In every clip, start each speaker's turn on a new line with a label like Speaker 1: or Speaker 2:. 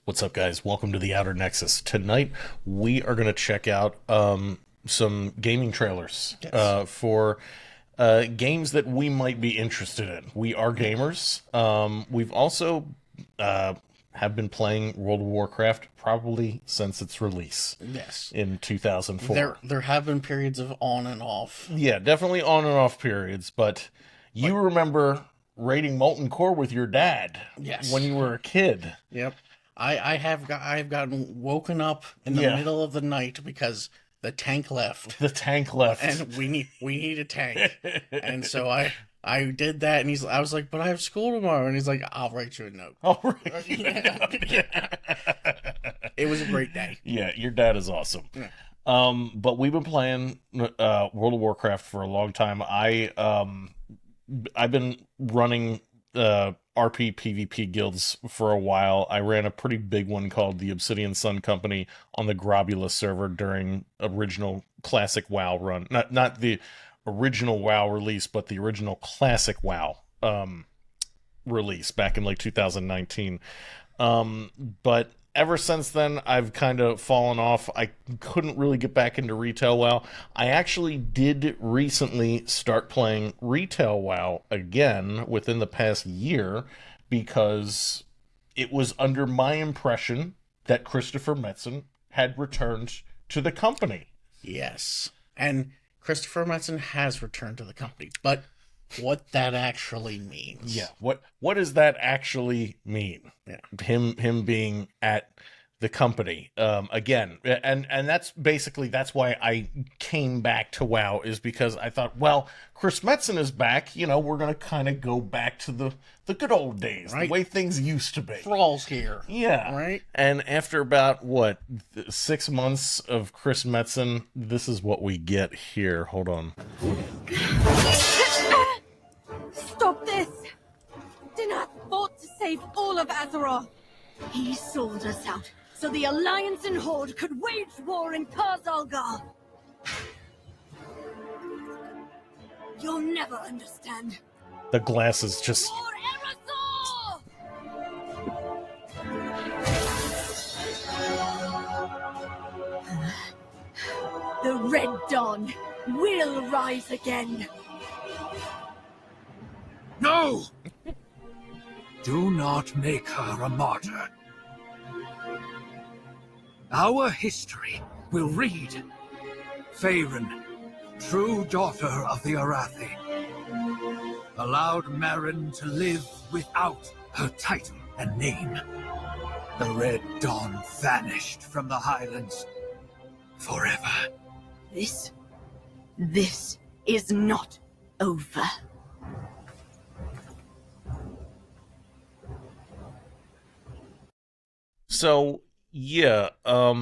Speaker 1: What's up, guys? Welcome to the Outer Nexus. Tonight, we are going to check out some gaming trailers for games that we might be interested in. We are gamers. We've also have been playing World of Warcraft probably since its release.
Speaker 2: Yes.
Speaker 1: In 2004.
Speaker 2: There have been periods of on and off.
Speaker 1: Yeah, definitely on and off periods, but you remember raiding Molten Core with your dad.
Speaker 2: Yes.
Speaker 1: When you were a kid.
Speaker 2: Yep. I've gotten woken up in the middle of the night because the tank left.
Speaker 1: The tank left.
Speaker 2: And we need a tank. And so I did that, and I was like, but I have school tomorrow, and he's like, I'll write you a note.
Speaker 1: All right.
Speaker 2: It was a great day.
Speaker 1: Yeah, your dad is awesome.
Speaker 2: Yeah.
Speaker 1: But we've been playing World of Warcraft for a long time. I've been running RP PvP guilds for a while. I ran a pretty big one called the Obsidian Sun Company on the Grobula server during original classic WoW run. Not the original WoW release, but the original classic WoW release back in like 2019. But ever since then, I've kind of fallen off. I couldn't really get back into retail WoW. I actually did recently start playing retail WoW again within the past year because it was under my impression that Christopher Metzen had returned to the company.
Speaker 2: Yes. And Christopher Metzen has returned to the company, but what that actually means.
Speaker 1: Yeah. What does that actually mean?
Speaker 2: Yeah.
Speaker 1: Him being at the company again, and that's why I came back to WoW, is because I thought, well, Chris Metzen is back. You know, we're gonna kind of go back to the good old days,
Speaker 2: right?
Speaker 1: The way things used to be.
Speaker 2: Thrall's here.
Speaker 1: Yeah.
Speaker 2: Right.
Speaker 1: And after about 6 months of Chris Metzen, this is what we get here. Hold on.
Speaker 3: Stop this! Dinath fought to save all of Azeroth. He sold us out so the Alliance and Horde could wage war in Kar-Zalgar. You'll never understand.
Speaker 1: The glasses just...
Speaker 3: For Erisor! The Red Dawn will rise again.
Speaker 4: No! Do not make her a martyr. Our history will read, Faerun, true daughter of the Arathi, allowed Marin to live without her title and name. The Red Dawn vanished from the Highlands forever.
Speaker 3: This is not over.
Speaker 1: So, yeah,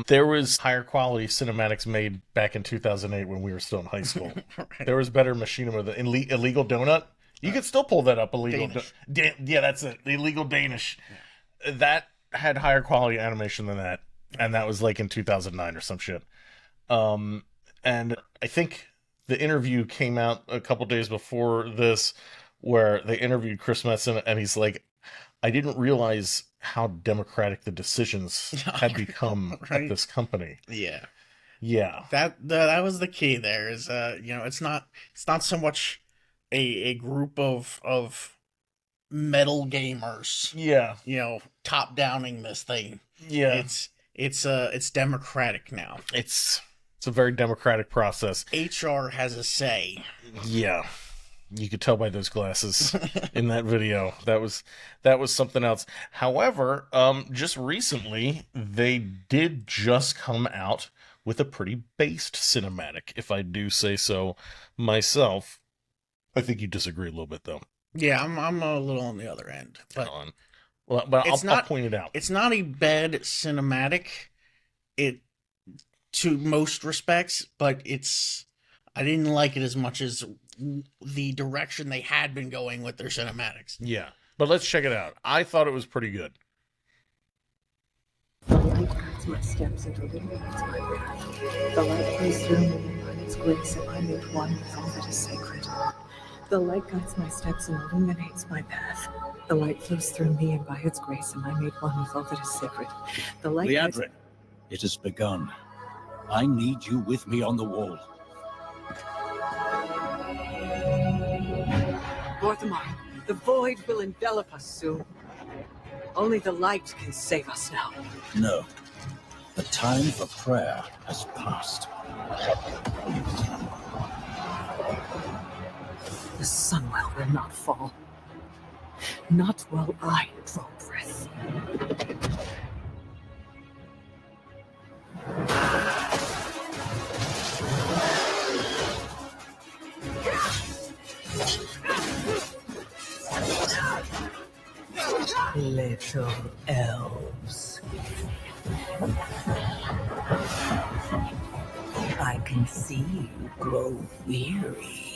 Speaker 1: there was higher quality cinematics made back in 2008 when we were still in high school.
Speaker 2: Right.
Speaker 1: There was better machinima. The Illegal Donut, you could still pull that up. Illegal, yeah, that's it. The Illegal Danish. Yeah. That had higher quality animation than that, and that was like in 2009 or some shit. And I think the interview came out a couple days before this, where they interviewed Chris Metzen, and he's like, I didn't realize how democratic the decisions had become
Speaker 2: right?
Speaker 1: at this company.
Speaker 2: Yeah.
Speaker 1: Yeah.
Speaker 2: That was the key there, is it's not so much a group of metal gamers.
Speaker 1: Yeah.
Speaker 2: Top downing this thing.
Speaker 1: Yeah.
Speaker 2: It's democratic now.
Speaker 1: It's a very democratic process.
Speaker 2: HR has a say.
Speaker 1: Yeah. You could tell by those glasses in that video. That was something else. However, just recently, they did just come out with a pretty based cinematic, if I do say so myself. I think you disagree a little bit, though.
Speaker 2: Yeah, I'm a little on the other end. But
Speaker 1: I'll point it out.
Speaker 2: It's not a bad cinematic, to most respects, but I didn't like it as much as the direction they had been going with their cinematics.
Speaker 1: Yeah, but let's check it out. I thought it was pretty good.
Speaker 5: The light guides my steps and illuminates my path. The light plays through me and by its grace am I made one with all that is sacred. The light guides my steps and illuminates my path. The light flows through me, and by its grace am I made one with all that is sacred. The light guides...
Speaker 4: Leandrin, it has begun. I need you with me on the wall.
Speaker 5: Lorthamar, the void will envelop us soon. Only the light can save us now.
Speaker 4: No. The time for prayer has passed.
Speaker 5: The sunwell will not fall. Not while I draw breath. Little elves. I can see you grow weary.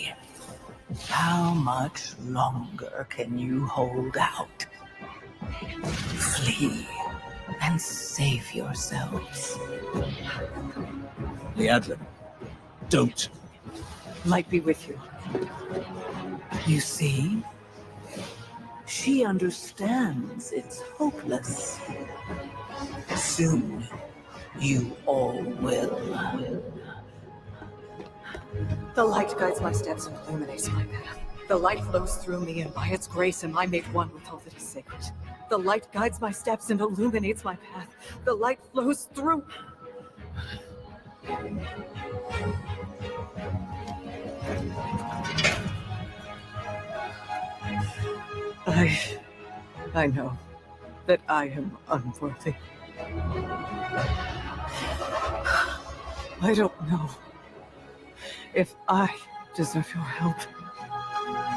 Speaker 5: How much longer can you hold out? Flee and save yourselves.
Speaker 4: Leandrin, don't.
Speaker 5: Light be with you. You see? She understands it's hopeless. Soon, you all will. The light guides my steps and illuminates my path. The light flows through me, and by its grace am I made one with all that is sacred. The light guides my steps and illuminates my path. The light flows through... I know that I am unworthy. I don't know if I deserve your help,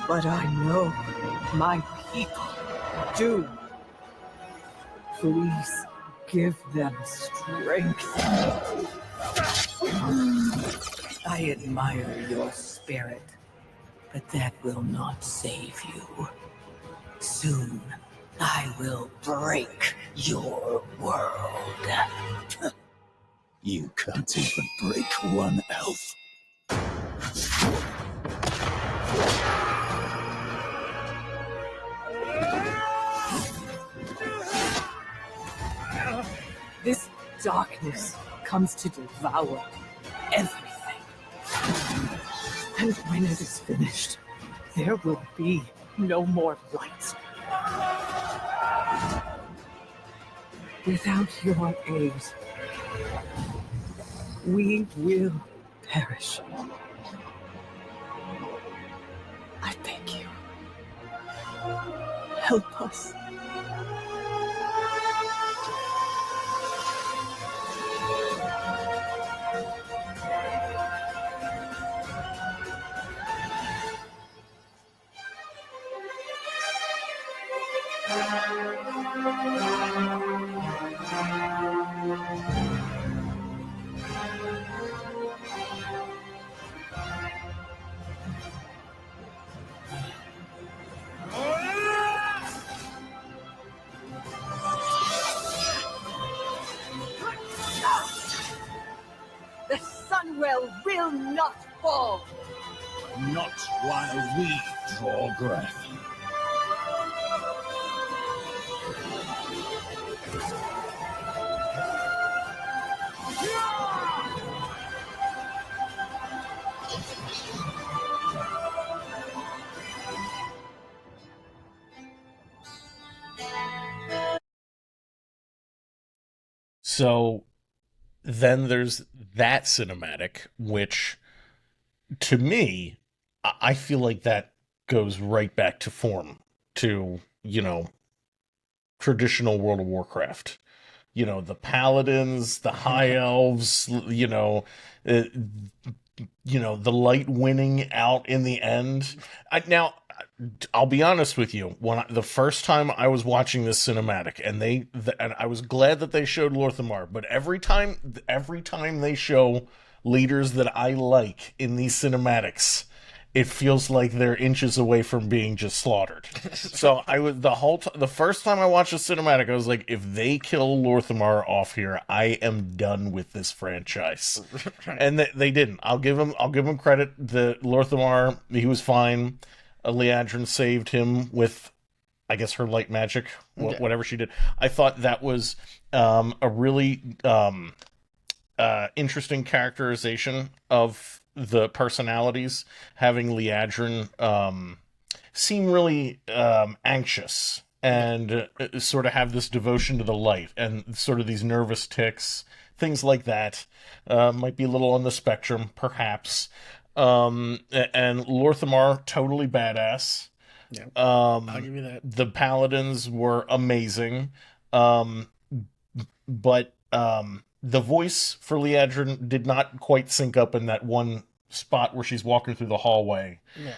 Speaker 5: but I know my people do. Please give them strength. I admire your spirit, but that will not save you. Soon, I will break your world.
Speaker 4: You can't even break one elf.
Speaker 5: This darkness comes to devour everything. And when it is finished, there will be no more light. Without your aid, we will perish. I beg you, help us. The sunwell will not fall.
Speaker 4: Not while we draw breath.
Speaker 1: So then there's that cinematic, which to me, I feel like that goes right back to form, to, traditional World of Warcraft. The paladins, the high elves, the light winning out in the end. Now, I'll be honest with you. The first time I was watching this cinematic, and I was glad that they showed Lorthamar, but every time they show leaders that I like in these cinematics, it feels like they're inches away from being just slaughtered. So I was the first time I watched the cinematic, I was like, if they kill Lorthamar off here, I am done with this franchise. And they didn't. I'll give him credit. The Lorthamar, he was fine. Leandrin saved him with I guess her light magic,
Speaker 2: Yeah.
Speaker 1: whatever she did. I thought that was a really interesting characterization of the personalities, having Liadrin seem really anxious and sort of have this devotion to the light and sort of these nervous tics, things like that. Might be a little on the spectrum, perhaps. And Lorthamar, totally badass.
Speaker 2: Yeah, I'll give you that.
Speaker 1: The paladins were amazing. But the voice for Liadrin did not quite sync up in that one spot where she's walking through the hallway.
Speaker 2: Yeah.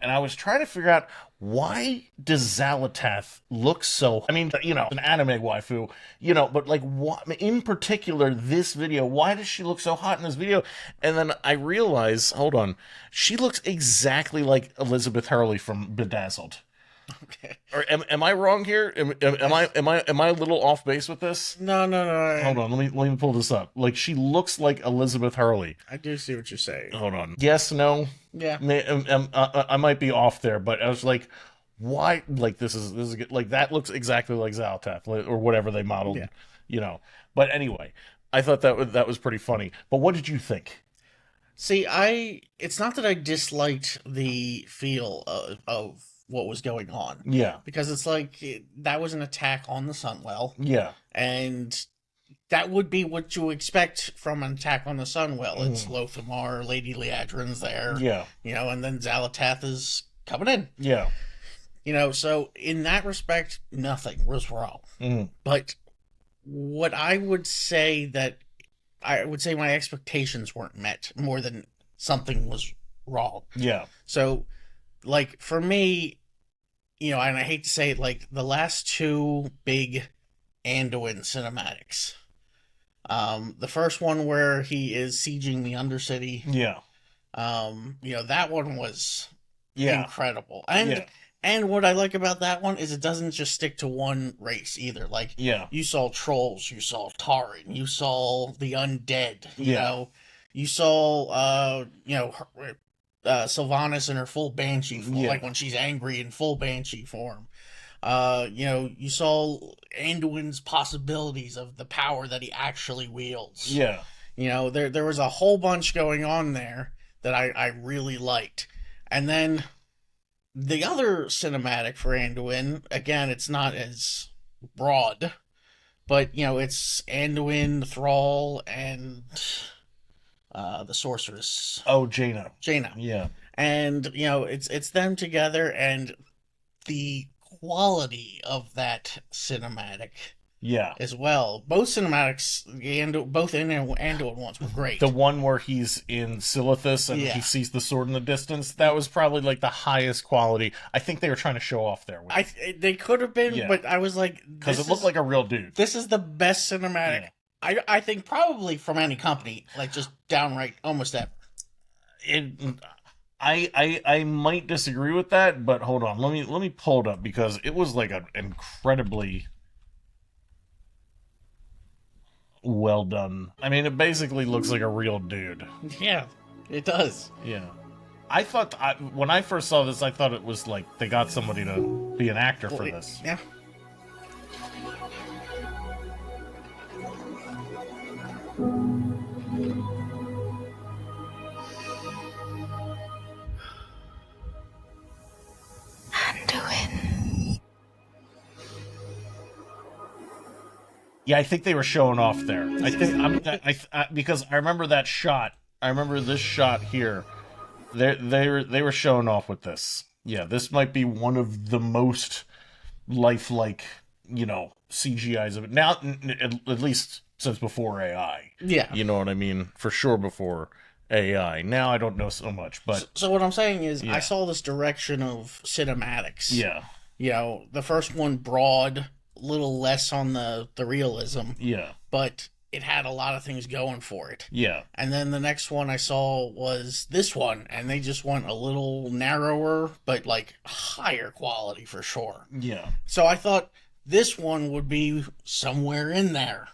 Speaker 1: And I was trying to figure out, why does Xalatath look so... I mean, an anime waifu, but like, what, in particular, this video, why does she look so hot in this video? And then I realize, hold on, she looks exactly like Elizabeth Hurley from Bedazzled.
Speaker 2: Okay.
Speaker 1: Or am I wrong here? Am I a little off base with this?
Speaker 2: No.
Speaker 1: Hold on, let me pull this up. Like, she looks like Elizabeth Hurley.
Speaker 2: I do see what you're saying.
Speaker 1: Hold on. Yes, no.
Speaker 2: Yeah.
Speaker 1: I might be off there, but I was like, why? Like, this is good. Like, that looks exactly like Xalatath, or whatever they modeled.
Speaker 2: Yeah.
Speaker 1: But anyway, I thought that was pretty funny. But what did you think?
Speaker 2: See, it's not that I disliked the feel of what was going on.
Speaker 1: Yeah.
Speaker 2: Because it's like, that was an attack on the Sunwell.
Speaker 1: Yeah.
Speaker 2: And that would be what you expect from an attack on the Sunwell. It's Lothamar, Lady Liadrin's there.
Speaker 1: Yeah.
Speaker 2: And then Xalatath is coming in.
Speaker 1: Yeah.
Speaker 2: So in that respect, nothing was wrong. But what I would say my expectations weren't met more than something was wrong.
Speaker 1: Yeah.
Speaker 2: So, like, for me, and I hate to say it, like, the last two big Anduin cinematics. The first one where he is sieging the Undercity.
Speaker 1: Yeah.
Speaker 2: That one was incredible.
Speaker 1: Yeah.
Speaker 2: And what I like about that one is it doesn't just stick to one race either. Like, you saw trolls, you saw Tauren, you saw the undead, you saw, Sylvanas in her full Banshee form, like when she's angry in full Banshee form. You saw Anduin's possibilities of the power that he actually wields.
Speaker 1: Yeah.
Speaker 2: There was a whole bunch going on there that I really liked. And then the other cinematic for Anduin, again, it's not as broad, but, it's Anduin, the Thrall, and the Sorceress.
Speaker 1: Oh, Jaina.
Speaker 2: Yeah. And, it's them together, and the quality of that cinematic as well. Both cinematics, both Anduin ones were great.
Speaker 1: The one where he's in Silithus and he sees the sword in the distance, that was probably like the highest quality. I think they were trying to show off there.
Speaker 2: They could have been, but I was like...
Speaker 1: Because it looked like a real dude.
Speaker 2: This is the best cinematic, I think, probably from any company. Like, just downright, almost ever.
Speaker 1: I might disagree with that, but hold on. Let me pull it up, because it was like an incredibly well done. I mean, it basically looks like a real dude.
Speaker 2: Yeah, it does.
Speaker 1: Yeah. I thought, when I first saw this, I thought it was like they got somebody to be an actor for this.
Speaker 2: Yeah.
Speaker 1: Yeah, I think they were showing off there. I think because I remember that shot. I remember this shot here. They were showing off with this. Yeah, this might be one of the most lifelike, CGIs of it now. At least since before AI.
Speaker 2: Yeah,
Speaker 1: you know what I mean. For sure, before AI. Now I don't know so much, but
Speaker 2: so what I'm saying is, I saw this direction of cinematics.
Speaker 1: Yeah.
Speaker 2: The first one broad. Little less on the realism, but it had a lot of things going for it. And then the next one I saw was this one, and they just went a little narrower, but like higher quality for sure. So I thought this one would be somewhere in there.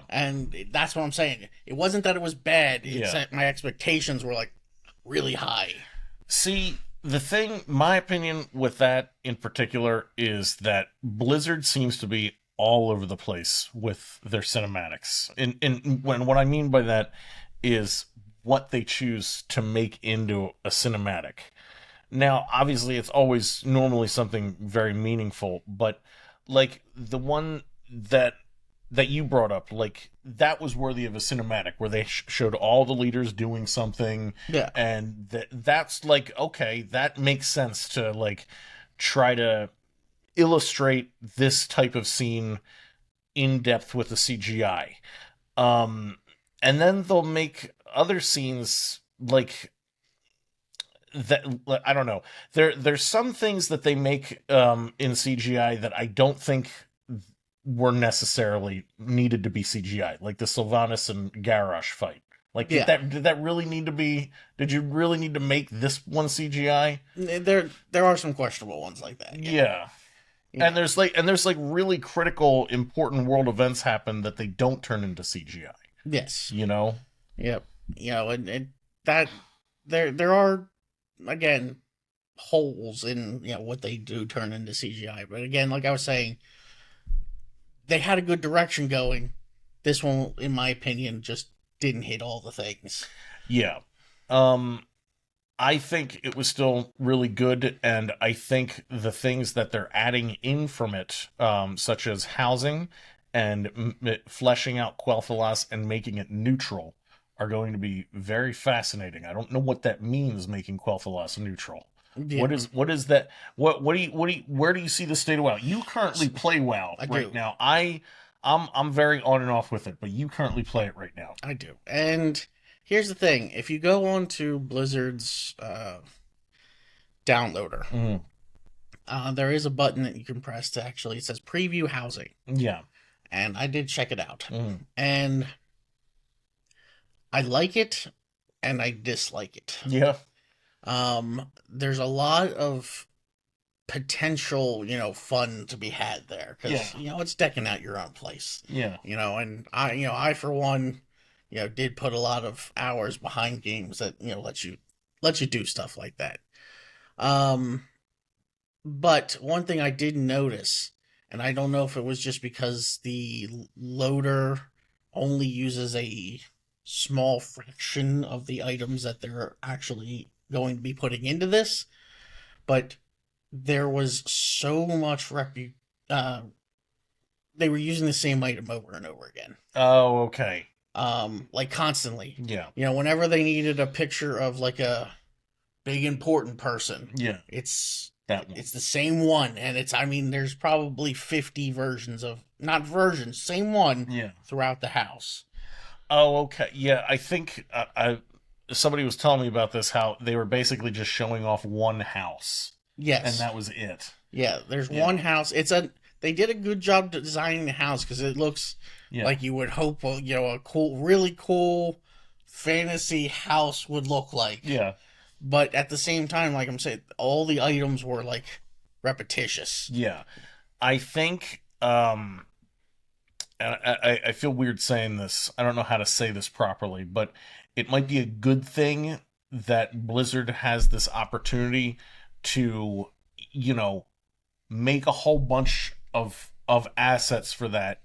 Speaker 2: And that's what I'm saying. It wasn't that it was bad. It's that my expectations were like really high.
Speaker 1: See, my opinion with that in particular is that Blizzard seems to be all over the place with their cinematics. And what I mean by that is what they choose to make into a cinematic. Now, obviously, it's always normally something very meaningful, but like the one that you brought up, like that was worthy of a cinematic where they showed all the leaders doing something, and that's like, okay, that makes sense to like try to illustrate this type of scene in depth with the CGI. And then they'll make other scenes like that. I don't know. There's some things that they make in CGI that I don't think were necessarily needed to be CGI, like the Sylvanas and Garrosh fight. Like, did that really need to be? Did you really need to make this one CGI?
Speaker 2: There are some questionable ones like that.
Speaker 1: Yeah. And there's like really critical, important world events happen that they don't turn into CGI.
Speaker 2: Yes.
Speaker 1: You know.
Speaker 2: Yep. You know, and that there are, again, holes in what they do turn into CGI. But again, like I was saying, they had a good direction going. This one, in my opinion, just didn't hit all the things.
Speaker 1: Yeah. I think it was still really good, and I think the things that they're adding in from it, such as housing and fleshing out Quel'Thalas and making it neutral, are going to be very fascinating. I don't know what that means, making Quel'Thalas neutral. Yeah. What is that? Where do you see the state of WoW? You currently play WoW right now. I'm very on and off with it, but you currently play it right now.
Speaker 2: I do. And here's the thing: if you go on to Blizzard's downloader, there is a button that you can press to actually, it says preview housing.
Speaker 1: Yeah.
Speaker 2: And I did check it out. And I like it and I dislike it.
Speaker 1: Yeah.
Speaker 2: There's a lot of potential, fun to be had there, because it's decking out your own place.
Speaker 1: Yeah.
Speaker 2: And I for one, did put a lot of hours behind games that let you do stuff like that. But one thing I did notice, and I don't know if it was just because the loader only uses a small fraction of the items that they're actually going to be putting into this, but there was so much they were using the same item over and over again.
Speaker 1: Oh, okay.
Speaker 2: Like constantly.
Speaker 1: Yeah.
Speaker 2: Whenever they needed a picture of like a big important person.
Speaker 1: Yeah.
Speaker 2: It's
Speaker 1: that one.
Speaker 2: It's the same one, and there's probably 50 versions of, not versions, same one throughout the house.
Speaker 1: Oh, okay. Yeah, I think somebody was telling me about this, how they were basically just showing off one house.
Speaker 2: Yes.
Speaker 1: And that was it.
Speaker 2: Yeah, there's one house. They did a good job designing the house, because it looks like you would hope, a really cool fantasy house would look like.
Speaker 1: Yeah.
Speaker 2: But at the same time, like I'm saying, all the items were like repetitious.
Speaker 1: Yeah. I think, and I feel weird saying this. I don't know how to say this properly, but it might be a good thing that Blizzard has this opportunity to, make a whole bunch of assets for that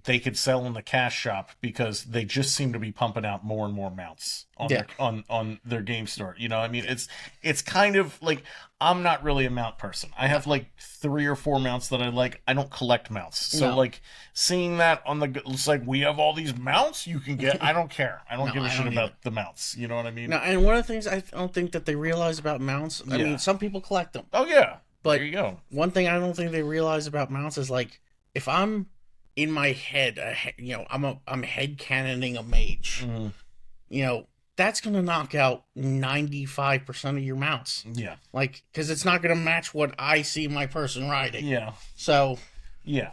Speaker 1: they could sell in the cash shop, because they just seem to be pumping out more and more mounts on their game store. It's kind of like, I'm not really a mount person. I have like 3 or 4 mounts that I like. I don't collect mounts. So like seeing that it's like, we have all these mounts you can get. I don't care. I don't give a shit about the mounts. You know what I mean?
Speaker 2: No, and one of the things I don't think that they realize about mounts, I mean, some people collect them.
Speaker 1: Oh yeah.
Speaker 2: But
Speaker 1: there you go.
Speaker 2: One thing I don't think they realize about mounts is, like, if I'm in my head, I'm head cannoning a mage. That's gonna knock out 95% of your mounts.
Speaker 1: Yeah,
Speaker 2: like, because it's not gonna match what I see my person riding.
Speaker 1: Yeah.
Speaker 2: So,
Speaker 1: yeah,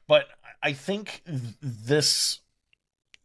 Speaker 1: But I think this,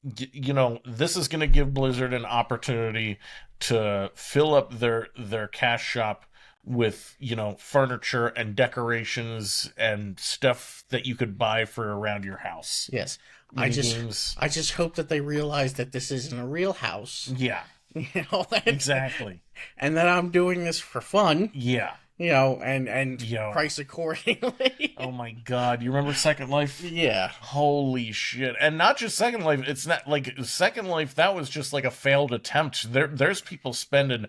Speaker 1: this is gonna give Blizzard an opportunity to fill up their cash shop with, furniture and decorations and stuff that you could buy for around your house.
Speaker 2: Yes. I just hope that they realize that this isn't a real house.
Speaker 1: Yeah.
Speaker 2: You know,
Speaker 1: Exactly.
Speaker 2: And then I'm doing this for fun.
Speaker 1: Yeah.
Speaker 2: You know, and price accordingly.
Speaker 1: Oh my god, you remember Second Life?
Speaker 2: Yeah.
Speaker 1: Holy shit. And not just Second Life, it's not like Second Life, that was just like a failed attempt. There's people spending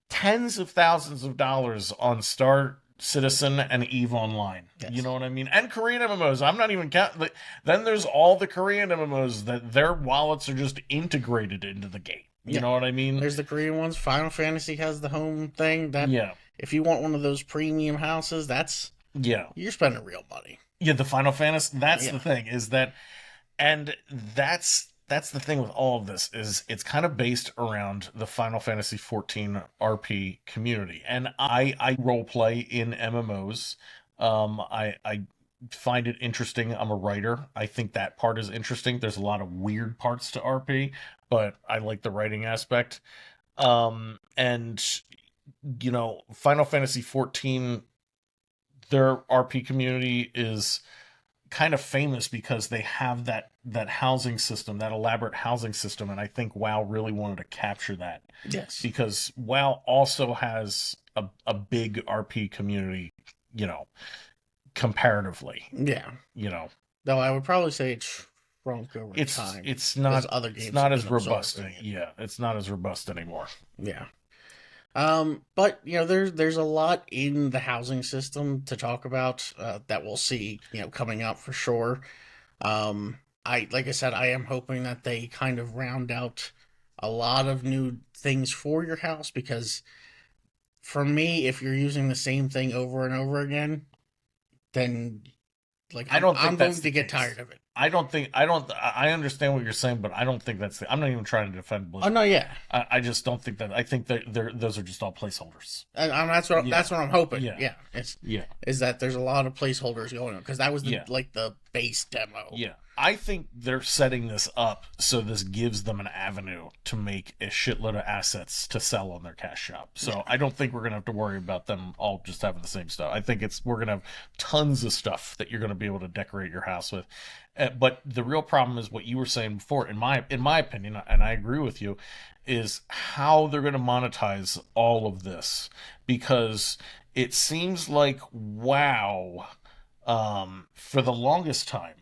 Speaker 1: tens of thousands of dollars on Star Citizen and EVE Online. Yes. You know what I mean? And Korean MMOs. I'm not even counting. Then there's all the Korean MMOs that their wallets are just integrated into the game. You know what I mean?
Speaker 2: There's the Korean ones. Final Fantasy has the home thing. If you want one of those premium houses, you're spending real money.
Speaker 1: Yeah, the Final Fantasy. That's the thing, is that, and that's the thing with all of this, is it's kind of based around the Final Fantasy 14 RP community. And I role play in MMOs. I find it interesting. I'm a writer. I think that part is interesting. There's a lot of weird parts to RP, but I like the writing aspect. And you know, Final Fantasy 14, their RP community is kind of famous because they have that housing system, that elaborate housing system, and I think WoW really wanted to capture that.
Speaker 2: Yes.
Speaker 1: Because WoW also has a big RP community, you know, comparatively.
Speaker 2: Yeah.
Speaker 1: You know.
Speaker 2: Though I would probably say it's shrunk over time.
Speaker 1: It's not
Speaker 2: other games.
Speaker 1: It's not as robust. Yeah, it's not as robust anymore.
Speaker 2: Yeah. But you know, there's a lot in the housing system to talk about that we'll see, you know, coming up for sure. Like I said, I am hoping that they kind of round out a lot of new things for your house, because for me, if you're using the same thing over and over again, then I'm going to get tired of it.
Speaker 1: I understand what you're saying, but I don't think I'm not even trying to defend Blizzard.
Speaker 2: Oh no, yeah.
Speaker 1: I just don't think that. I think that those are just all placeholders.
Speaker 2: And that's what I'm hoping. Yeah. Is that there's a lot of placeholders going on, because that was the base demo.
Speaker 1: Yeah. I think they're setting this up so this gives them an avenue to make a shitload of assets to sell on their cash shop. So I don't think we're going to have to worry about them all just having the same stuff. I think we're going to have tons of stuff that you're going to be able to decorate your house with. But the real problem is what you were saying before, in my opinion, and I agree with you, is how they're going to monetize all of this. Because it seems like WoW, for the longest time,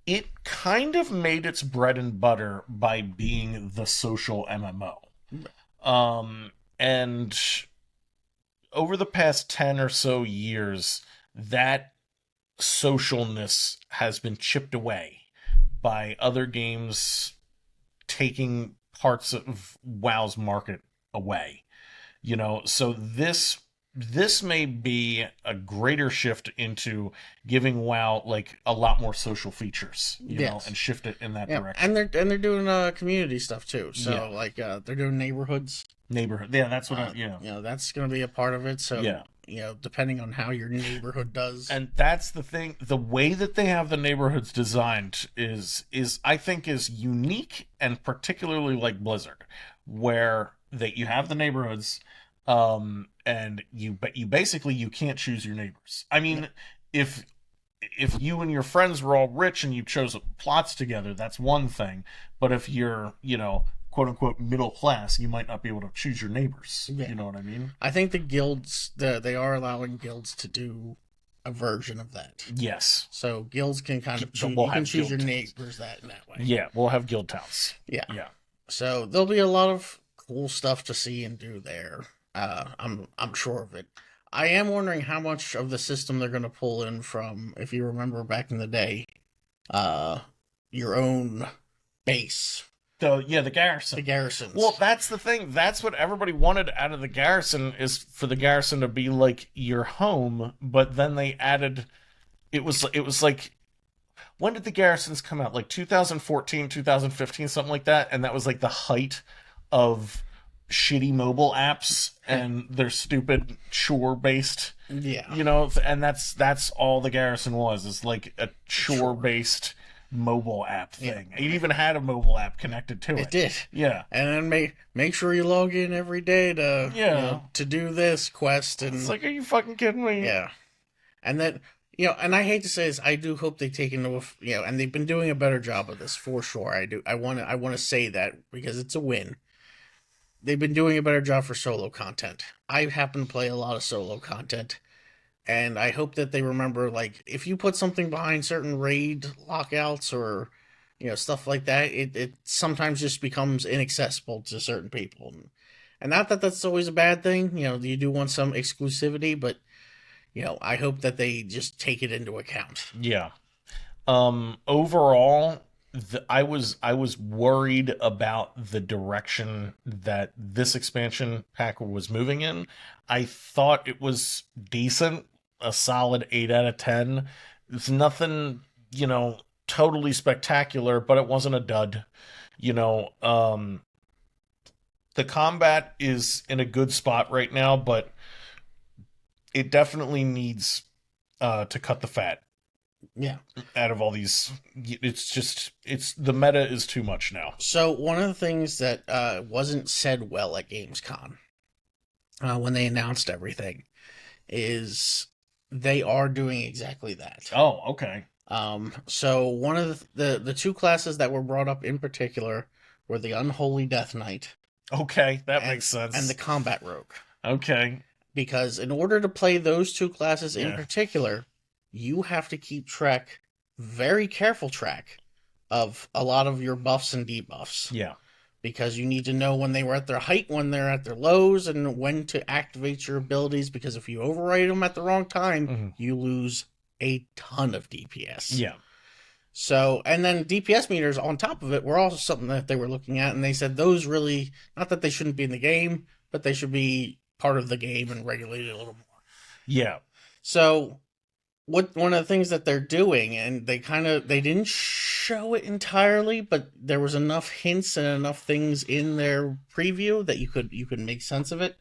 Speaker 1: it kind of made its bread and butter by being the social MMO. And over the past 10 or so years, that socialness has been chipped away by other games taking parts of WoW's market away. You know, so this may be a greater shift into giving WoW like a lot more social features, you know, and shift it in that direction.
Speaker 2: And they're doing community stuff too. So they're doing neighborhoods.
Speaker 1: Yeah, that's what
Speaker 2: you know, that's going to be a part of it. So you know, depending on how your neighborhood does.
Speaker 1: And that's the thing. The way that they have the neighborhoods designed is I think is unique, and particularly like Blizzard, where you have the neighborhoods. And you basically you can't choose your neighbors. I mean, if you and your friends were all rich and you chose plots together, that's one thing. But if you're, you know, quote unquote middle class, you might not be able to choose your neighbors. You know what I mean?
Speaker 2: I think the guilds, they are allowing guilds to do a version of that.
Speaker 1: Yes.
Speaker 2: So guilds can kind of choose, you can choose your neighbors in that way.
Speaker 1: Yeah, we'll have guild towns.
Speaker 2: Yeah. So there'll be a lot of cool stuff to see and do there. I'm sure of it. I am wondering how much of the system they're going to pull in from, if you remember back in the day, your own base.
Speaker 1: The garrison.
Speaker 2: The garrisons.
Speaker 1: Well, that's the thing. That's what everybody wanted out of the garrison, is for the garrison to be like your home. But then they added, it was like, when did the garrisons come out? Like 2014, 2015, something like that. And that was like the height of shitty mobile apps and their stupid chore based, you know, and that's all the garrison was. It's like a chore based mobile app thing. It even had a mobile app connected to it.
Speaker 2: It did.
Speaker 1: Yeah.
Speaker 2: And then make sure you log in every day to you know, to do this quest. And
Speaker 1: it's like, are you fucking kidding me?
Speaker 2: Yeah. And then, And I hate to say this, I do hope they take into, and they've been doing a better job of this for sure. I do. I want to say that because it's a win. They've been doing a better job for solo content. I happen to play a lot of solo content, and I hope that they remember, like, if you put something behind certain raid lockouts or, stuff like that, it sometimes just becomes inaccessible to certain people. And not that that's always a bad thing. You do want some exclusivity, but, I hope that they just take it into account.
Speaker 1: Yeah. Overall, I was worried about the direction that this expansion pack was moving in. I thought it was decent, a solid 8 out of 10. It's nothing, totally spectacular, but it wasn't a dud. The combat is in a good spot right now, but it definitely needs to cut the fat.
Speaker 2: Yeah.
Speaker 1: Out of all these, it's the meta is too much now.
Speaker 2: So one of the things that wasn't said well at Gamescom when they announced everything is they are doing exactly that.
Speaker 1: Oh, okay.
Speaker 2: So one of the two classes that were brought up in particular were the Unholy Death Knight.
Speaker 1: Okay, that makes sense.
Speaker 2: And the Combat Rogue.
Speaker 1: Okay.
Speaker 2: Because in order to play those two classes in particular, you have to keep very careful track of a lot of your buffs and debuffs.
Speaker 1: Yeah.
Speaker 2: Because you need to know when they were at their height, when they're at their lows, and when to activate your abilities, because if you override them at the wrong time, you lose a ton of DPS.
Speaker 1: Yeah.
Speaker 2: So, and then DPS meters on top of it were also something that they were looking at, and they said those really, not that they shouldn't be in the game, but they should be part of the game and regulated a little more.
Speaker 1: Yeah.
Speaker 2: So, one of the things that they're doing, and they didn't show it entirely, but there was enough hints and enough things in their preview that you could make sense of it.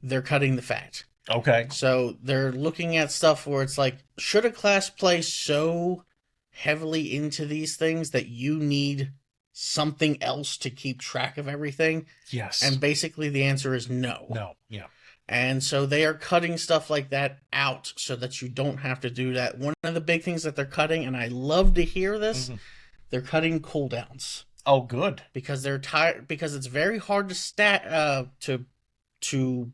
Speaker 2: They're cutting the fat.
Speaker 1: Okay.
Speaker 2: So they're looking at stuff where it's like, should a class play so heavily into these things that you need something else to keep track of everything?
Speaker 1: Yes.
Speaker 2: And basically the answer is no.
Speaker 1: No. Yeah.
Speaker 2: And so they are cutting stuff like that out so that you don't have to do that. One of the big things that they're cutting, and I love to hear this, they're cutting cooldowns.
Speaker 1: Oh, good.
Speaker 2: Because they're tired. Because it's very hard to to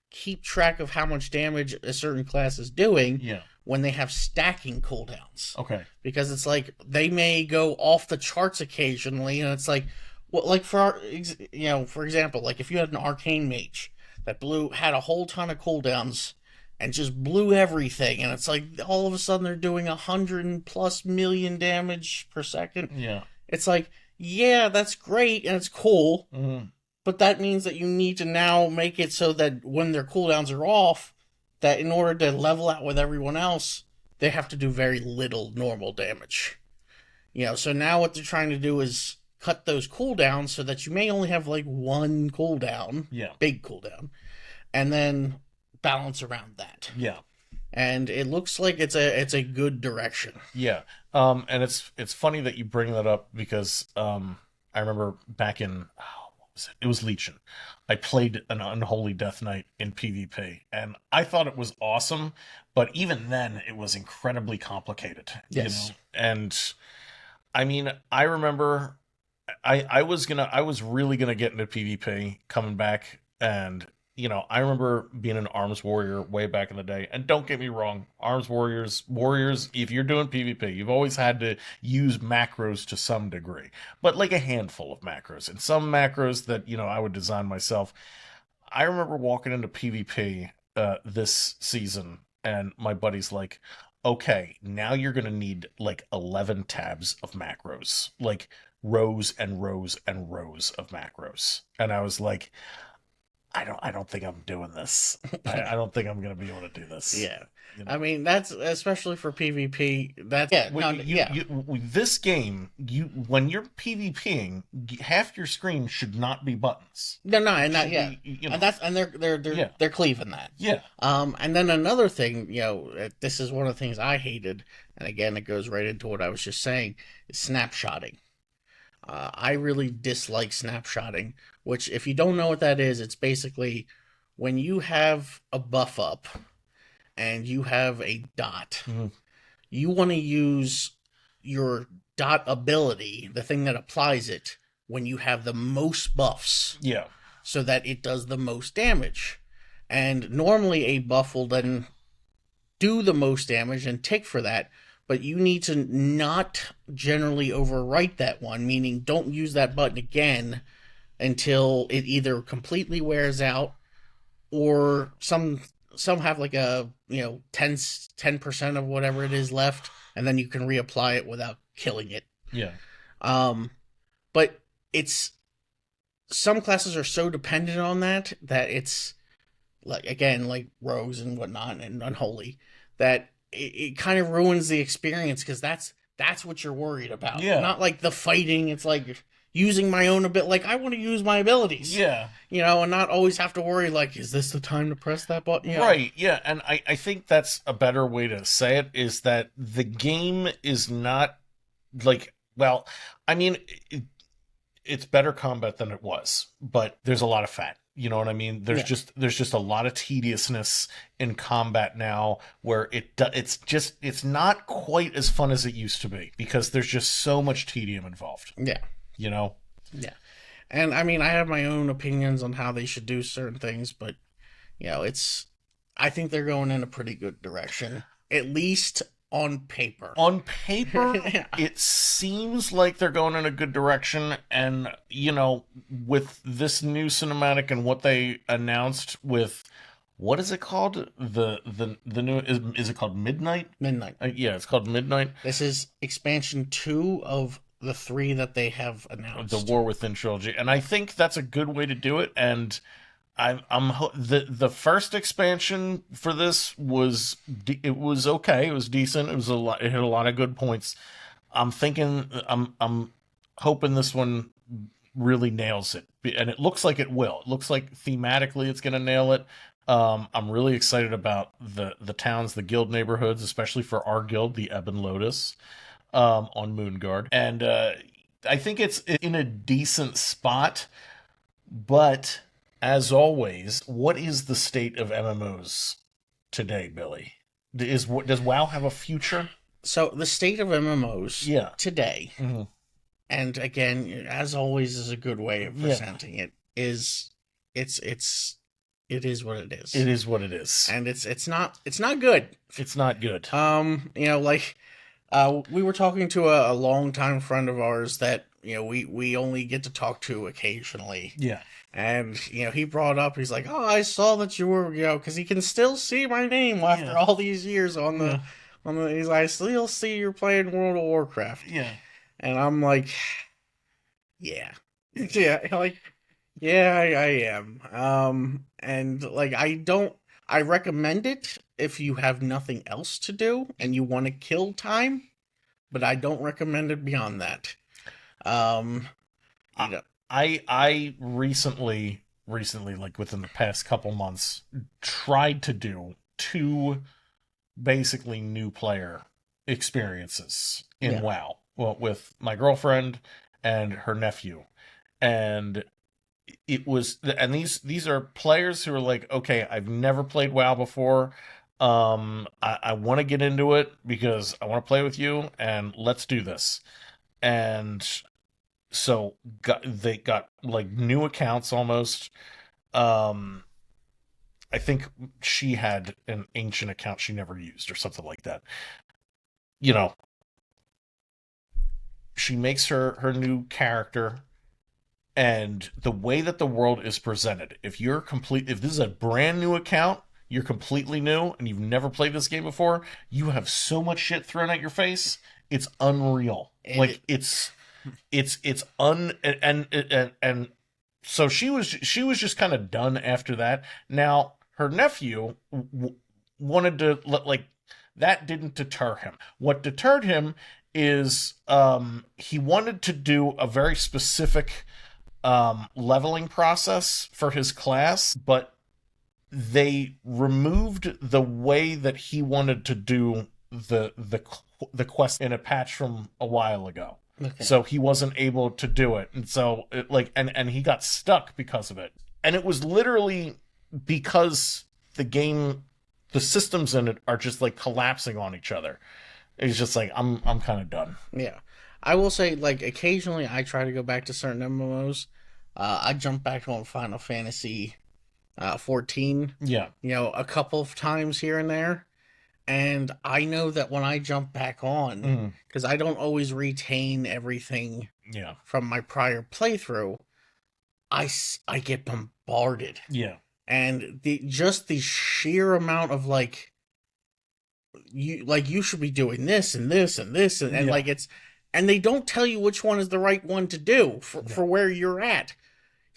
Speaker 2: keep track of how much damage a certain class is doing.
Speaker 1: Yeah.
Speaker 2: When they have stacking cooldowns.
Speaker 1: Okay.
Speaker 2: Because it's like they may go off the charts occasionally, and it's like, well, like for example, like if you had an arcane mage that had a whole ton of cooldowns and just blew everything, and it's like all of a sudden they're doing 100+ million damage per second.
Speaker 1: Yeah.
Speaker 2: It's like, yeah, that's great and it's cool, but that means that you need to now make it so that when their cooldowns are off, that in order to level out with everyone else, they have to do very little normal damage. So now what they're trying to do is cut those cooldowns so that you may only have like one cooldown, big cooldown, and then balance around that.
Speaker 1: Yeah.
Speaker 2: And it looks like it's a good direction.
Speaker 1: Yeah. And it's funny that you bring that up because I remember back in what was it? It was Legion. I played an Unholy Death Knight in PvP, and I thought it was awesome, but even then it was incredibly complicated.
Speaker 2: Yes.
Speaker 1: And I mean, I remember I was really gonna get into PvP coming back, and I remember being an Arms Warrior way back in the day. And don't get me wrong, Arms Warriors, if you're doing PvP, you've always had to use macros to some degree, but like a handful of macros, and some macros that I would design myself. I remember walking into PvP this season, and my buddy's like, "Okay, now you're gonna need like 11 tabs of macros, like." Rows and rows and rows of macros. And I was like, I don't think I'm doing this. I don't think I'm going to be able to do this.
Speaker 2: Yeah. I mean, that's especially for PvP.
Speaker 1: This game, when you're PvPing, half your screen should not be buttons.
Speaker 2: No, and not yet. And they're cleaving that.
Speaker 1: Yeah.
Speaker 2: And then another thing, this is one of the things I hated, and again, it goes right into what I was just saying, is snapshotting. I really dislike snapshotting, which, if you don't know what that is, it's basically when you have a buff up and you have a dot. You want to use your dot ability, the thing that applies it, when you have the most buffs.
Speaker 1: Yeah.
Speaker 2: So that it does the most damage. And normally a buff will then do the most damage and tick for that, but you need to not generally overwrite that one, meaning don't use that button again until it either completely wears out, or some have like a 10% of whatever it is left, and then you can reapply it without killing it.
Speaker 1: Yeah.
Speaker 2: But it's some classes are so dependent on that it's like rogues and whatnot and unholy, that it kind of ruins the experience, because that's what you're worried about.
Speaker 1: Yeah.
Speaker 2: Not like the fighting. It's like using my own ability. Like, I want to use my abilities.
Speaker 1: Yeah.
Speaker 2: And not always have to worry, like, is this the time to press that button?
Speaker 1: Right, yeah. And I think that's a better way to say it, is that the game is not like, well, I mean, it's better combat than it was, but there's a lot of fat. You know what I mean? There's just a lot of tediousness in combat now, where it's not quite as fun as it used to be, because there's just so much tedium involved.
Speaker 2: Yeah.
Speaker 1: Yeah.
Speaker 2: And I mean, I have my own opinions on how they should do certain things, but I think they're going in a pretty good direction, at least on paper.
Speaker 1: On paper, it seems like they're going in a good direction, and with this new cinematic and what they announced with, what is it called? The new, is it called Midnight?
Speaker 2: Midnight.
Speaker 1: Yeah, it's called Midnight.
Speaker 2: This is expansion 2 of the 3 that they have announced.
Speaker 1: The War Within trilogy, and I think that's a good way to do it. And the first expansion for this was okay. It was decent. It hit a lot of good points. I'm hoping this one really nails it, and it looks like it will. It looks like thematically it's going to nail it. I'm really excited about the towns, the guild neighborhoods, especially for our guild, the Ebon Lotus, on Moonguard, and I think it's in a decent spot. But as always, what is the state of MMOs today, Billy? Does WoW have a future?
Speaker 2: So the state of MMOs today, and again, as always, is a good way of presenting it. It is what it is.
Speaker 1: It is what it is,
Speaker 2: and it's not good.
Speaker 1: It's not good.
Speaker 2: We were talking to a longtime friend of ours that we only get to talk to occasionally.
Speaker 1: Yeah.
Speaker 2: And, he brought up, he's like, oh, I saw that you were, because he can still see my name after all these years on the, he's like, I still see you're playing World of Warcraft.
Speaker 1: Yeah.
Speaker 2: And I'm like, yeah. I am. And, I recommend it if you have nothing else to do and you want to kill time, but I don't recommend it beyond that.
Speaker 1: I recently, like within the past couple months, tried to do 2 basically new player experiences in WoW. Well, with my girlfriend and her nephew. And these are players who are like, okay, I've never played WoW before. I want to get into it because I want to play with you, and let's do this. And so they got like new accounts almost. I think she had an ancient account she never used or something like that. She makes her new character, and the way that the world is presented, if this is a brand new account, you're completely new and you've never played this game before, you have so much shit thrown at your face, it's unreal. And so she was just kind of done after that. Now her nephew wanted to that didn't deter him. What deterred him is he wanted to do a very specific leveling process for his class, but they removed the way that he wanted to do the quest in a patch from a while ago. Okay. So he wasn't able to do it, and so and he got stuck because of it. And it was literally because the game the systems in it are just like collapsing on each other. It's just like I'm kind of done.
Speaker 2: Yeah, I will say, like, occasionally I try to go back to certain MMOs. I jumped back on Final Fantasy 14.
Speaker 1: Yeah,
Speaker 2: a couple of times here and there. And I know that when I jump back on, because I don't always retain everything from my prior playthrough, I get bombarded.
Speaker 1: Yeah.
Speaker 2: And the sheer amount of you should be doing this and this and this and like and they don't tell you which one is the right one to do for where you're at.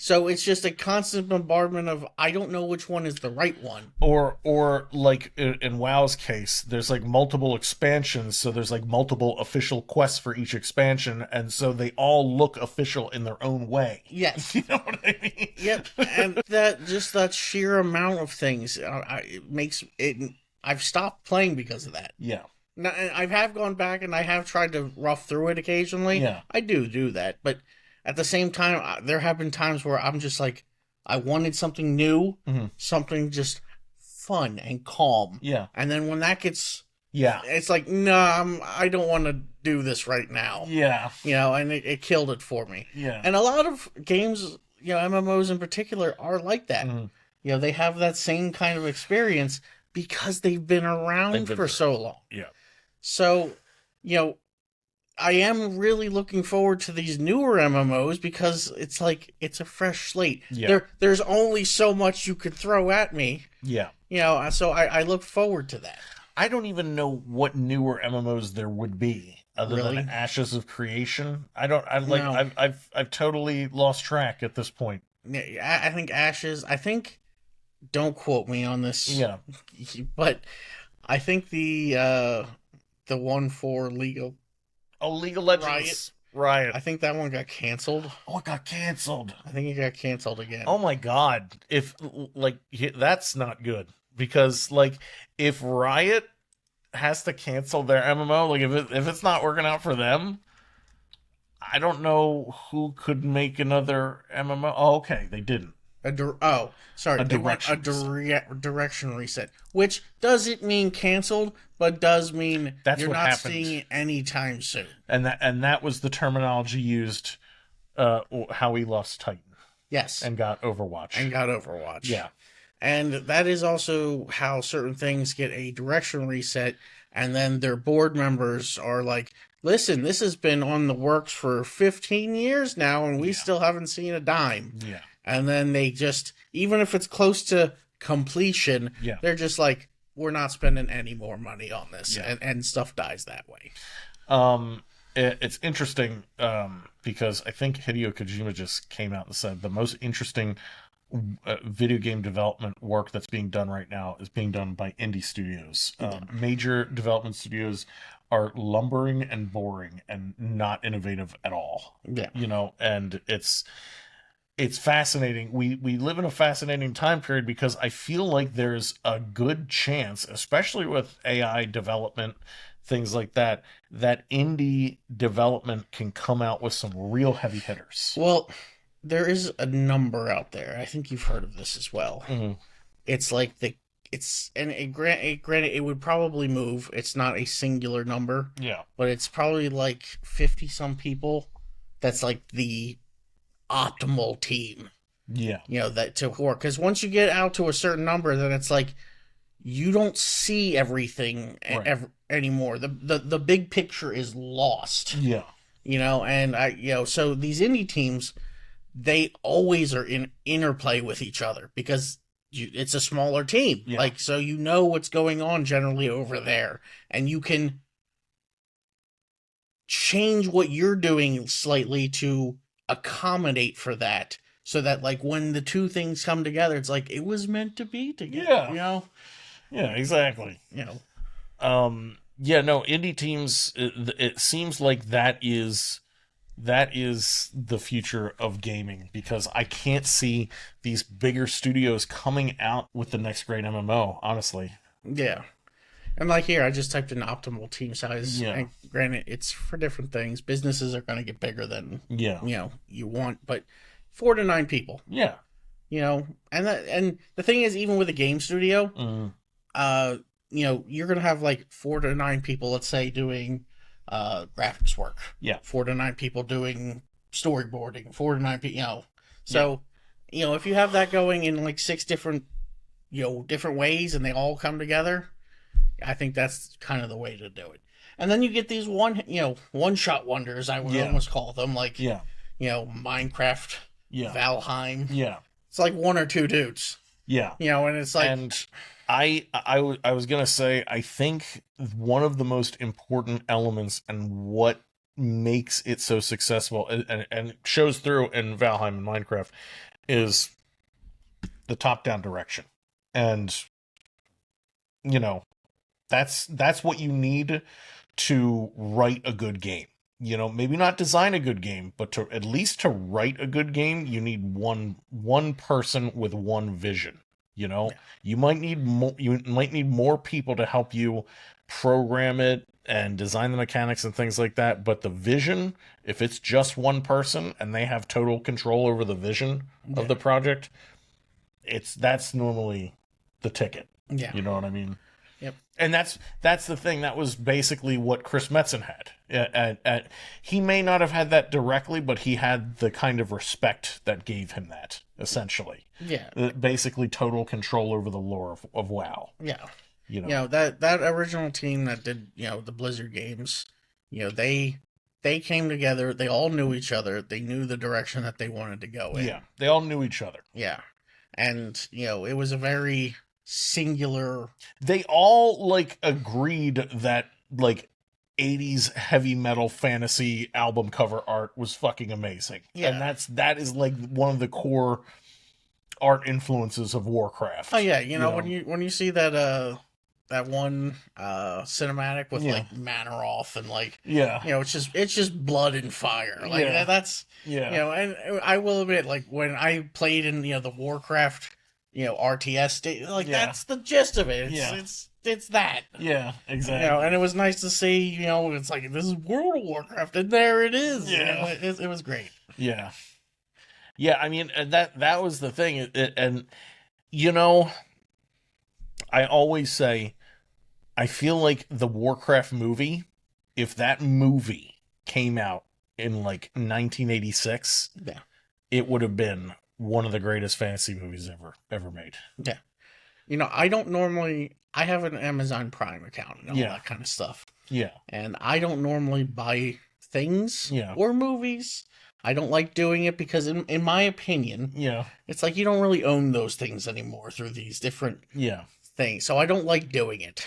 Speaker 2: So it's just a constant bombardment of, I don't know which one is the right one.
Speaker 1: Or like in WoW's case, there's like multiple expansions, so there's like multiple official quests for each expansion, and so they all look official in their own way.
Speaker 2: Yes.
Speaker 1: You know what I mean?
Speaker 2: Yep. And that sheer amount of things, it makes it... I've stopped playing because of that.
Speaker 1: Yeah.
Speaker 2: Now, I have gone back and I have tried to rough through it occasionally.
Speaker 1: Yeah.
Speaker 2: I do that, but at the same time, there have been times where I'm just like, I wanted something new, something just fun and calm.
Speaker 1: Yeah.
Speaker 2: And then when that gets...
Speaker 1: Yeah.
Speaker 2: It's like, no, I don't want to do this right now.
Speaker 1: Yeah.
Speaker 2: And it killed it for me.
Speaker 1: Yeah.
Speaker 2: And a lot of games, MMOs in particular, are like that. They have that same kind of experience because they've been around for so long.
Speaker 1: Yeah.
Speaker 2: So, I am really looking forward to these newer MMOs because it's like, it's a fresh slate.
Speaker 1: Yeah.
Speaker 2: There's only so much you could throw at me.
Speaker 1: Yeah.
Speaker 2: So I look forward to that.
Speaker 1: I don't even know what newer MMOs there would be other than Ashes of Creation. I've totally lost track at this point.
Speaker 2: I think Ashes, don't quote me on this.
Speaker 1: Yeah.
Speaker 2: But I think the one for League of
Speaker 1: Legends. Riot.
Speaker 2: I think that one got canceled.
Speaker 1: Oh, it got canceled.
Speaker 2: I think it got canceled again.
Speaker 1: Oh my god. That's not good. Because, if Riot has to cancel their MMO, if it's not working out for them, I don't know who could make another MMO. Oh, okay, they didn't.
Speaker 2: A direction reset, which doesn't mean canceled, but does mean you're not seeing it anytime soon.
Speaker 1: And that was the terminology used. How we lost Titan.
Speaker 2: Yes,
Speaker 1: and got Overwatch. Yeah,
Speaker 2: and that is also how certain things get a direction reset, and then their board members are like, "Listen, this has been on the works for 15 years now, and we still haven't seen a dime."
Speaker 1: Yeah.
Speaker 2: And then they just, even if it's close to completion, they're just like, we're not spending any more money on this. Yeah. And stuff dies that way.
Speaker 1: It's interesting because I think Hideo Kojima just came out and said the most interesting video game development work that's being done right now is being done by indie studios. Major development studios are lumbering and boring and not innovative at all.
Speaker 2: Yeah.
Speaker 1: And it's fascinating. We live in a fascinating time period because I feel like there's a good chance, especially with AI development, things like that indie development can come out with some real heavy hitters.
Speaker 2: Well, there is a number out there. I think you've heard of this as well.
Speaker 1: Mm-hmm.
Speaker 2: It's like granted, it would probably move. It's not a singular number.
Speaker 1: Yeah.
Speaker 2: But it's probably like 50 some people. That's like the optimal team.
Speaker 1: Yeah.
Speaker 2: That to work. Because once you get out to a certain number, then it's like you don't see everything anymore. The big picture is lost.
Speaker 1: Yeah.
Speaker 2: And so these indie teams, they always are in interplay with each other because it's a smaller team.
Speaker 1: Yeah.
Speaker 2: So what's going on generally over there, and you can change what you're doing slightly to accommodate for that, so that when the two things come together, it's like it was meant to be together.
Speaker 1: Yeah, exactly. Indie teams, it seems like that is the future of gaming, because I can't see these bigger studios coming out with the next great MMO, honestly.
Speaker 2: Yeah. And here, I just typed in optimal team size. Yeah. And granted, it's for different things. Businesses are going to get bigger than you want, but 4 to 9 people.
Speaker 1: Yeah.
Speaker 2: And the thing is, even with a game studio, you're gonna have like 4 to 9 people, let's say, doing graphics work.
Speaker 1: Yeah.
Speaker 2: 4 to 9 people doing storyboarding. 4 to 9 people, So, if you have that going in like 6 different, different ways, and they all come together, I think that's kind of the way to do it. And then you get these one-shot wonders, I would almost call them, like, Minecraft, Valheim.
Speaker 1: Yeah.
Speaker 2: It's like 1 or 2 dudes.
Speaker 1: Yeah.
Speaker 2: And it's like...
Speaker 1: And I was going to say, I think one of the most important elements and what makes it so successful and shows through in Valheim and Minecraft is the top-down direction. And, that's what you need to write a good game. Maybe not design a good game, but at least to write a good game, you need one person with one vision. You might need more people to help you program it and design the mechanics and things like that. But the vision, if it's just one person and they have total control over the vision of the project, that's normally the ticket.
Speaker 2: Yeah.
Speaker 1: You know what I mean?
Speaker 2: Yep.
Speaker 1: And that's the thing. That was basically what Chris Metzen had. He may not have had that directly, but he had the kind of respect that gave him that, essentially.
Speaker 2: Yeah.
Speaker 1: Basically total control over the lore of WoW.
Speaker 2: Yeah. That original team that did, the Blizzard games, they came together. They all knew each other. They knew the direction that they wanted to go in.
Speaker 1: Yeah. They all knew each other.
Speaker 2: Yeah. And, it was a very singular...
Speaker 1: They all, agreed that, 80s heavy metal fantasy album cover art was fucking amazing.
Speaker 2: Yeah.
Speaker 1: And that is, one of the core art influences of Warcraft.
Speaker 2: Oh, yeah. When you see that one cinematic with, Manaroth and, it's just blood and fire. That's...
Speaker 1: Yeah.
Speaker 2: And I will admit, when I played in, the Warcraft... RTS, that's the gist of it. It's that.
Speaker 1: Yeah, exactly.
Speaker 2: And it was nice to see, it's like, this is World of Warcraft, and there it is.
Speaker 1: Yeah.
Speaker 2: It was great.
Speaker 1: Yeah. Yeah, I mean, that was the thing. And, I always say, I feel like the Warcraft movie, if that movie came out in, 1986, it would have been one of the greatest fantasy movies ever made.
Speaker 2: Yeah. I have an Amazon Prime account and all that kind of stuff.
Speaker 1: Yeah.
Speaker 2: And I don't normally buy things or movies. I don't like doing it because in my opinion, it's like you don't really own those things anymore through these different things. So I don't like doing it.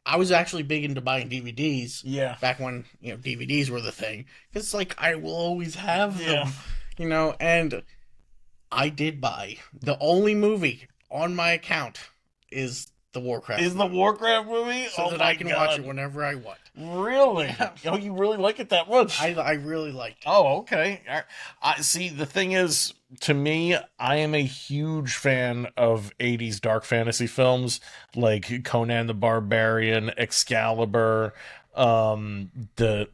Speaker 2: I was actually big into buying DVDs back when, DVDs were the thing. It's like I will always have them, and I did buy. The only movie on my account is the Warcraft.
Speaker 1: Is the Warcraft movie?
Speaker 2: So that I can watch it whenever I want.
Speaker 1: Really?
Speaker 2: Yeah.
Speaker 1: Oh, you really like it that much?
Speaker 2: I really liked it.
Speaker 1: Oh, okay. See, the thing is, to me, I am a huge fan of 80s dark fantasy films like Conan the Barbarian, Excalibur, the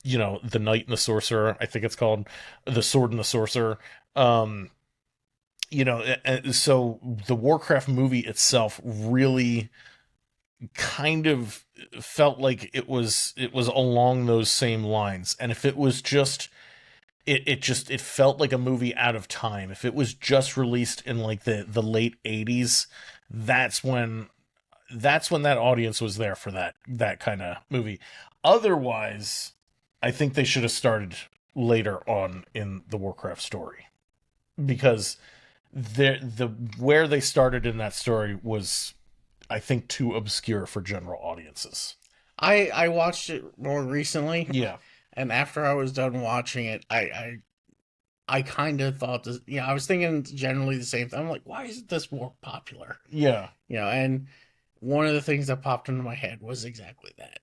Speaker 1: Knight and the Sorcerer, I think it's called, The Sword and the Sorcerer. So the Warcraft movie itself really kind of felt like it was along those same lines. And if it was just it felt like a movie out of time. If it was just released in the late 80s, that's when that audience was there for that kind of movie. Otherwise, I think they should have started later on in the Warcraft story, because where they started in that story was, I think, too obscure for general audiences.
Speaker 2: I watched it more recently.
Speaker 1: Yeah.
Speaker 2: And after I was done watching it, I kind of thought this, I was thinking generally the same thing. I'm like, why isn't this more popular?
Speaker 1: Yeah.
Speaker 2: And one of the things that popped into my head was exactly that.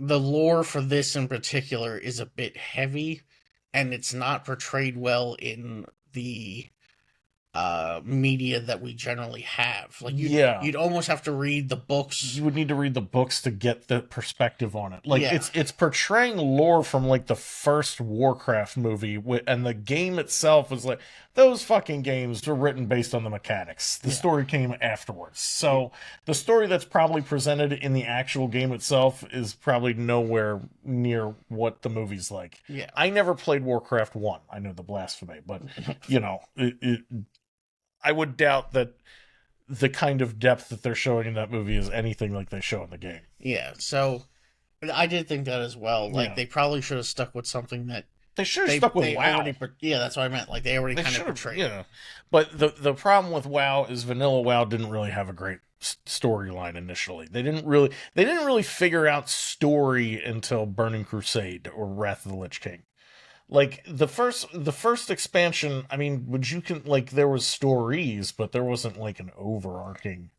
Speaker 2: The lore for this in particular is a bit heavy, and it's not portrayed well in the media that we generally have. Like you'd almost have to read the books.
Speaker 1: You would need to read the books to get the perspective on it. Like it's portraying lore from like the first Warcraft movie, and the game itself was like, those fucking games were written based on the mechanics. The story came afterwards. So the story that's probably presented in the actual game itself is probably nowhere near what the movie's like.
Speaker 2: Yeah.
Speaker 1: I never played Warcraft 1. I know the blasphemy, but I would doubt that the kind of depth that they're showing in that movie is anything like they show in the game.
Speaker 2: Yeah, so I did think that as well. Like, they probably should have stuck with something that
Speaker 1: they should have stuck with WoW.
Speaker 2: That's what I meant. Like, they already kind of portrayed.
Speaker 1: Yeah, but the problem with WoW is vanilla WoW didn't really have a great storyline initially. They didn't really figure out story until Burning Crusade or Wrath of the Lich King. Like the first expansion, I mean, there was stories, but there wasn't like an overarching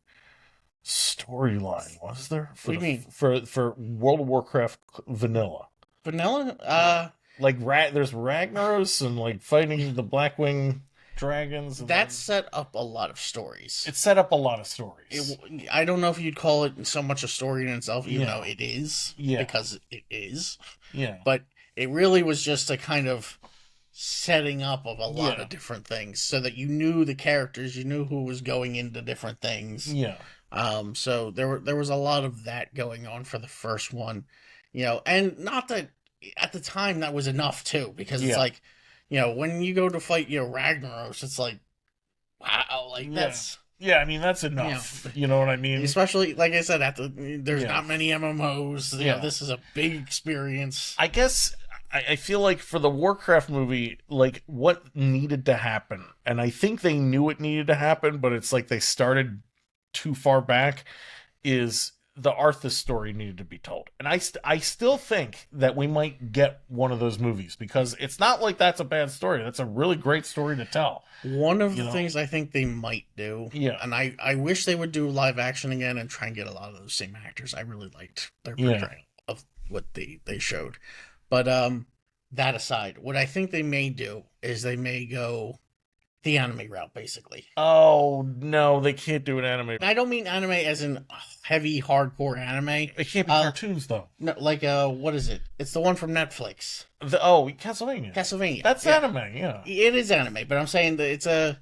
Speaker 1: storyline, was there?
Speaker 2: What do you mean?
Speaker 1: For World of Warcraft vanilla?
Speaker 2: Vanilla?
Speaker 1: There's Ragnaros and like fighting the Blackwing dragons.
Speaker 2: That set up a lot of stories.
Speaker 1: It set up a lot of stories.
Speaker 2: I don't know if you'd call it so much a story in itself, even though it is.
Speaker 1: Yeah.
Speaker 2: Because it is.
Speaker 1: Yeah.
Speaker 2: But it really was just a kind of setting up of a lot of different things so that you knew the characters, you knew who was going into different things.
Speaker 1: Yeah.
Speaker 2: So there was a lot of that going on for the first one, and not that at the time that was enough too, because it's like, when you go to fight, Ragnaros, it's like, wow, like that's...
Speaker 1: Yeah, I mean, that's enough. You know what I mean?
Speaker 2: Especially, like I said, there's not many MMOs. This is a big experience.
Speaker 1: I guess I feel like for the Warcraft movie, like what needed to happen, and I think they knew it needed to happen, but it's like they started too far back, is the Arthas story needed to be told. And I still think that we might get one of those movies, because it's not like that's a bad story. That's a really great story to tell.
Speaker 2: One of the things I think they might do, and I wish they would do live action again and try and get a lot of those same actors. I really liked their portrayal of what they showed. But that aside, what I think they may do is they may go the anime route, basically.
Speaker 1: Oh, no, they can't do an anime.
Speaker 2: I don't mean anime as in heavy, hardcore anime.
Speaker 1: It can't be cartoons, though.
Speaker 2: No, like, what is it? It's the one from Netflix.
Speaker 1: Castlevania.
Speaker 2: Castlevania.
Speaker 1: That's anime, yeah.
Speaker 2: It is anime, but I'm saying that it's a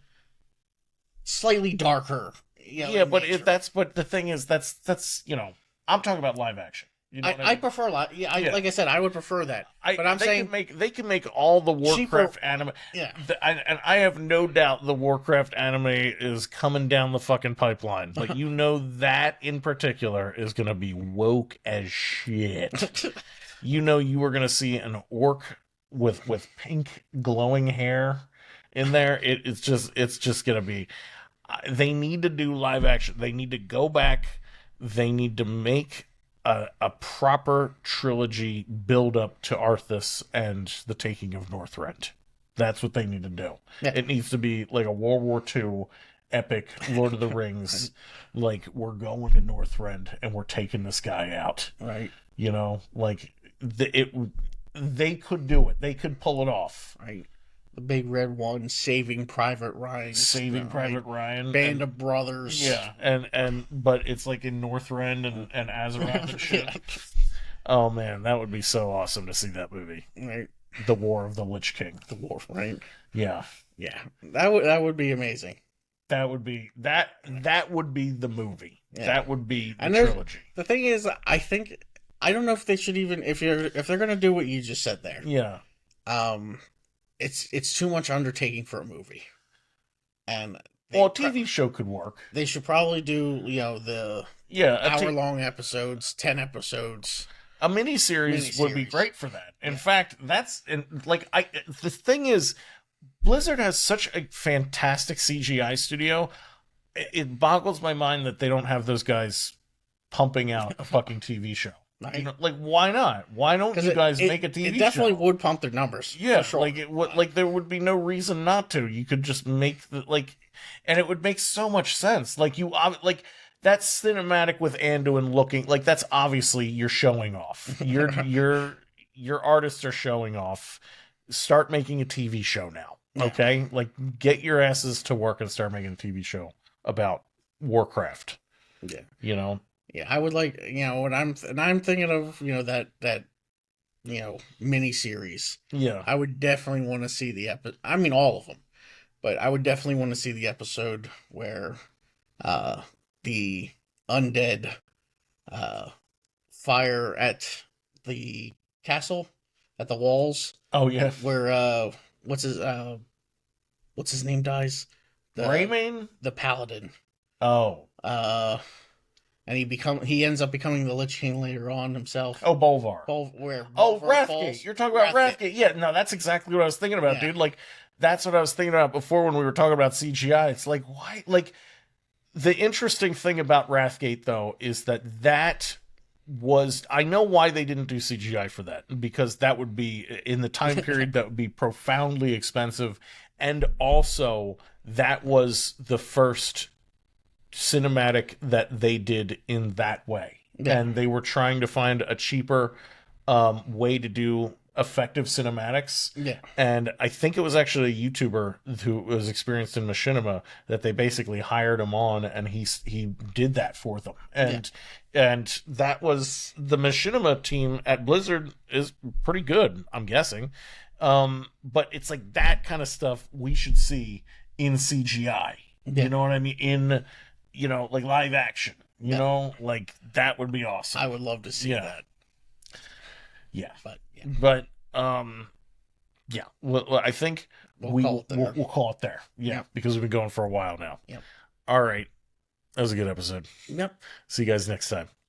Speaker 2: slightly darker.
Speaker 1: But the thing is, that's I'm talking about live action. You know
Speaker 2: I prefer like I said, I would prefer that. But I'm saying
Speaker 1: they can make all the Warcraft anime.
Speaker 2: Yeah,
Speaker 1: and I have no doubt the Warcraft anime is coming down the fucking pipeline. Like that in particular is going to be woke as shit. You are going to see an orc with pink glowing hair in there. It's just going to be. They need to do live action. They need to go back. They need to make a proper trilogy build up to Arthas and the taking of Northrend. That's what they need to do. Yeah. It needs to be like a World War II epic Lord of the Rings. Like, we're going to Northrend and we're taking this guy out.
Speaker 2: Right.
Speaker 1: They could do it. They could pull it off.
Speaker 2: Right. The big red one, Saving Private Ryan.
Speaker 1: Private Ryan.
Speaker 2: Band of Brothers.
Speaker 1: Yeah, but it's like in Northrend and Azeroth and shit. Oh man, that would be so awesome to see that movie.
Speaker 2: Right.
Speaker 1: The War of the Lich King.
Speaker 2: The War, right?
Speaker 1: Yeah.
Speaker 2: Yeah. That would be amazing.
Speaker 1: That would be the movie. Yeah. That would be the trilogy.
Speaker 2: The thing is, I don't know if they should even if they're gonna do what you just said there.
Speaker 1: Yeah.
Speaker 2: It's too much undertaking for a movie. And
Speaker 1: a TV show could work.
Speaker 2: They should probably do, the hour-long episodes, 10 episodes.
Speaker 1: A miniseries would be great for that. In fact, the thing is, Blizzard has such a fantastic CGI studio. It boggles my mind that they don't have those guys pumping out a fucking TV show. Right. Why not? Why don't you guys make a TV show?
Speaker 2: It definitely would pump their numbers.
Speaker 1: Yeah,
Speaker 2: for sure.
Speaker 1: There would be no reason not to. You could just make and it would make so much sense. That cinematic with Anduin looking that's obviously you're showing off. Your artists are showing off. Start making a TV show now. Okay? Like, get your asses to work and start making a TV show about Warcraft.
Speaker 2: Yeah.
Speaker 1: You know?
Speaker 2: Yeah, I would like, when I'm thinking of, that mini series.
Speaker 1: Yeah.
Speaker 2: I would definitely want to see the episode. I mean, all of them, but I would definitely want to see the episode where the undead fire at the castle, at the walls.
Speaker 1: Oh yeah.
Speaker 2: Where what's his name dies?
Speaker 1: Raymond?
Speaker 2: The paladin.
Speaker 1: Oh.
Speaker 2: And he ends up becoming the Lich King later on himself.
Speaker 1: Oh, Bolvar. Wrathgate.
Speaker 2: Falls.
Speaker 1: You're talking about Wrathgate. Yeah, no, that's exactly what I was thinking about, dude. Like, that's what I was thinking about before when we were talking about CGI. It's like, why? Like, the interesting thing about Wrathgate, though, is that was... I know why they didn't do CGI for that, because that would be, in the time period, that would be profoundly expensive, and also, that was the first cinematic that they did in that way. Yeah. And they were trying to find a cheaper way to do effective cinematics.
Speaker 2: Yeah.
Speaker 1: And I think it was actually a YouTuber who was experienced in machinima that they basically hired him on, and he did that for them. And that was... the machinima team at Blizzard is pretty good, I'm guessing. But it's like that kind of stuff we should see in CGI. Yeah. You know what I mean? In... like live action, like that would be awesome.
Speaker 2: I would love to see that.
Speaker 1: Yeah.
Speaker 2: But
Speaker 1: yeah. Well, I think we'll call it there. Yeah. Yep. Because we've been going for a while now.
Speaker 2: Yep.
Speaker 1: All right. That was a good episode.
Speaker 2: Yep.
Speaker 1: See you guys next time.